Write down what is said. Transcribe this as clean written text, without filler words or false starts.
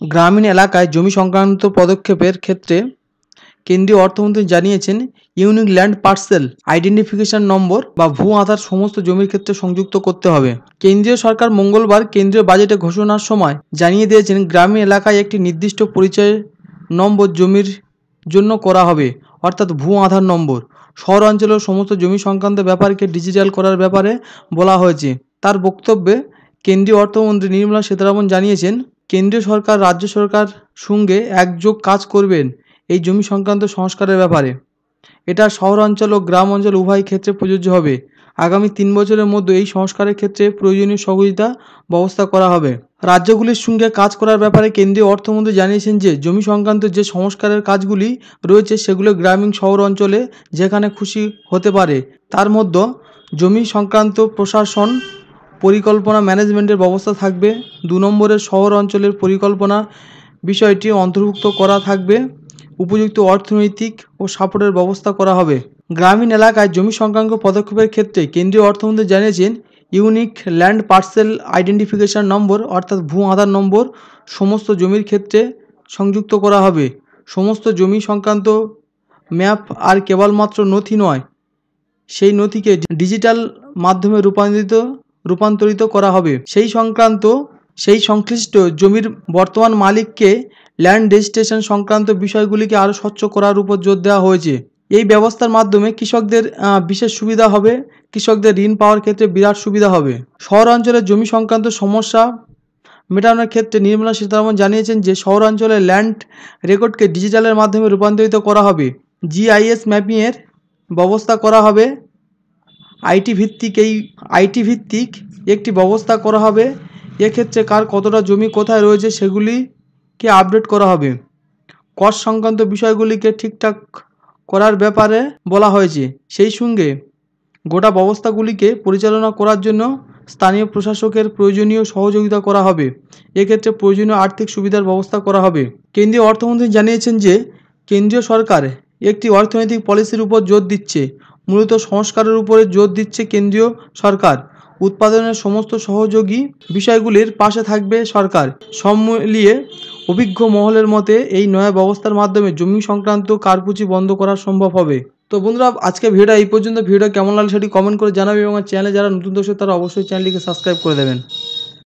গ্রামীণ এলাকায় জমি সংক্রান্ত পদক্ষেপের ক্ষেত্রে কেন্দ্রীয় অর্থমন্ত্রী জানিয়েছেন, ইউনিক ল্যান্ড পার্সেল আইডেন্টিফিকেশন নম্বর বা ভূ আধার সমস্ত জমির ক্ষেত্রে সংযুক্ত করতে হবে। কেন্দ্রীয় সরকার মঙ্গলবার কেন্দ্রীয় বাজেটে ঘোষণার সময় জানিয়ে দিয়েছেন, গ্রামীণ এলাকায় একটি নির্দিষ্ট পরিচয় নম্বর জমির জন্য করা হবে, অর্থাৎ ভূ আধার নম্বর। শহর অঞ্চলের সমস্ত জমি সংক্রান্ত ব্যাপারকে ডিজিটাল করার ব্যাপারে বলা হয়েছে। তার বক্তব্যে কেন্দ্রীয় অর্থমন্ত্রী নির্মলা সীতারামন জানিয়েছেন, কেন্দ্রীয় সরকার রাজ্য সরকার সঙ্গে একযোগ কাজ করবেন এই জমি সংক্রান্ত সংস্কারের ব্যাপারে। এটা শহর অঞ্চল ও গ্রাম অঞ্চল উভয় ক্ষেত্রে প্রযোজ্য হবে। আগামী 3 বছরের মধ্যে এই সংস্কারের ক্ষেত্রে প্রয়োজনীয় সহযোগিতা ব্যবস্থা করা হবে। রাজ্যগুলির সঙ্গে কাজ করার ব্যাপারে কেন্দ্রীয় অর্থমন্ত্রী জানিয়েছেন যে, জমি সংক্রান্ত যে সংস্কারের কাজগুলি রয়েছে সেগুলো গ্রামীণ শহর অঞ্চলে যেখানে খুশি হতে পারে। তার মধ্যে জমি সংক্রান্ত প্রশাসন পরিকল্পনা ম্যানেজমেন্টের ব্যবস্থা থাকবে। 2 নম্বরে শহর অঞ্চলের পরিকল্পনা বিষয়টি অন্তর্ভুক্ত করা থাকবে। উপযুক্ত অর্থনৈতিক ও সাপোর্টের ব্যবস্থা করা হবে। গ্রামীণ এলাকায় জমি সংক্রান্ত পদক্ষেপের ক্ষেত্রে কেন্দ্রীয় অর্থমন্ত্রী জানিয়েছেন, ইউনিক ল্যান্ড পার্সেল আইডেন্টিফিকেশন নম্বর অর্থাৎ ভূ আধার নম্বর সমস্ত জমির ক্ষেত্রে সংযুক্ত করা হবে। সমস্ত জমি সংক্রান্ত ম্যাপ আর কেবলমাত্র নথি নয়, সেই নথিকে ডিজিটাল মাধ্যমে রূপান্তরিত করা হবে। সেই সংশ্লিষ্ট জমির বর্তমান মালিককে ল্যান্ড রেজিস্ট্রেশন সংক্রান্ত বিষয়গুলিকে আরও স্বচ্ছ করার উপর জোর দেওয়া হয়েছে। এই ব্যবস্থার মাধ্যমে কৃষকদের বিশেষ সুবিধা হবে, কৃষকদের ঋণ পাওয়ার ক্ষেত্রে বিরাট সুবিধা হবে। শহর অঞ্চলের জমি সংক্রান্ত সমস্যা মেটানোর ক্ষেত্রে নির্মলা সীতারামন জানিয়েছেন যে, শহর অঞ্চলের ল্যান্ড রেকর্ডকে ডিজিটালের মাধ্যমে রূপান্তরিত করা হবে। জিআইএস ম্যাপিংয়ের ব্যবস্থা করা হবে। আইটি ভিত্তিক একটি ব্যবস্থা করা হবে। এক্ষেত্রে কার কতটা জমি কোথায় রয়েছে সেগুলিকে আপডেট করা হবে। কর সংক্রান্ত বিষয়গুলিকে ঠিকঠাক করার ব্যাপারে বলা হয়েছে। সেই সঙ্গে গোটা ব্যবস্থাগুলিকে পরিচালনা করার জন্য স্থানীয় প্রশাসকের প্রয়োজনীয় সহযোগিতা করা হবে। এক্ষেত্রে প্রয়োজনীয় আর্থিক সুবিধার ব্যবস্থা করা হবে। কেন্দ্রীয় অর্থমন্ত্রী জানিয়েছেন যে, কেন্দ্রীয় সরকার একটি অর্থনৈতিক পলিসির উপর জোর দিচ্ছে। মূলত সংস্কারের উপরে জোর দিচ্ছে কেন্দ্রীয় সরকার। উৎপাদনের সমস্ত সহযোগী বিষয়গুলির পাশে থাকবে সরকার। সব মিলিয়ে অভিজ্ঞ মহলের মতে এই নয়া ব্যবস্থার মাধ্যমে জমি সংক্রান্ত কারপুচি বন্ধ করা সম্ভব হবে। তো বন্ধুরা, আজকে ভিডিওটা এই পর্যন্ত। ভিডিওটা কেমন লাগলো সেটি কমেন্ট করে জানাবে এবং চ্যানেলে যারা নতুন দর্শক তারা অবশ্যই চ্যানেলটিকে সাবস্ক্রাইব করে দেবেন।